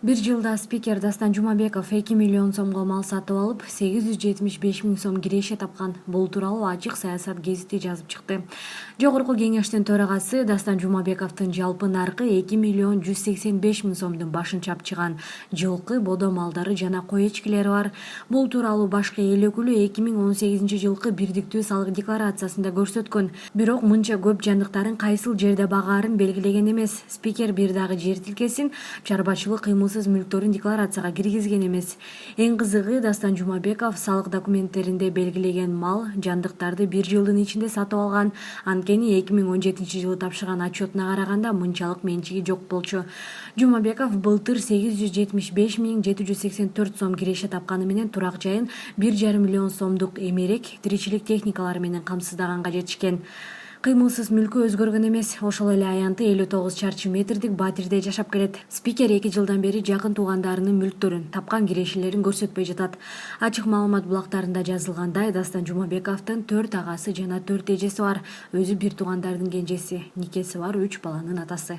Бир жылда спикер Дастан Жумабеков 2 миллион сомго мал сатып алып, 875 миң сом киреше тапкан. Бул тууралуу Ачык Саясат гезити жазып чыкты. Жогорку кеңештин төрагасы Дастан Жумабековдун жалпы наркы 2 миллион 185 миң сомдун башын чапчыган. Жылкы, бодо малдары жана кой эчкилери бар. Бул тууралуу башкы эл өкүлү 2018 жылкы бирдиктүү салык декларациясында көрсөткөн. Бирок мынча көп жандыктарын кайсыл жерде багаарын белгилеген эмес. Спикер бир дагы жер тилкесин, чарбачылык мүлктөрүн декларацияга киргизген эмес. Эң кызыгы, Дастан Жумабеков салык документтеринде белгилеген мал, жандыктарды бир жылдын ичинде сатып алган. Анткени 2017 жылы тапшырган отчетуна караганда мынчалык менчиги жок болчу. Жумабеков былтыр 875 миң 784 сом киреше тапканы менен турак жайын 1,5 миллион сомдук эмерек, тиричилик техникалары менен камсыздаганга жетишкен. Кыймылсыз мүлкү өзгөргөн эмес, ошол эле аянты 59 чарчы метрдик батирде жашап келет. Спикер 2 жылдан бери жакын туугандарынын мүлктөрүн, тапкан кирешелерин көрсөтпөй жатат. Ачык маалымат булактарында жазылгандай, Дастан Жумабековдун 4 агасы жана 4 эжеси бар. Өзү бир туугандардын кенжеси, никеси бар 3 баланын атасы.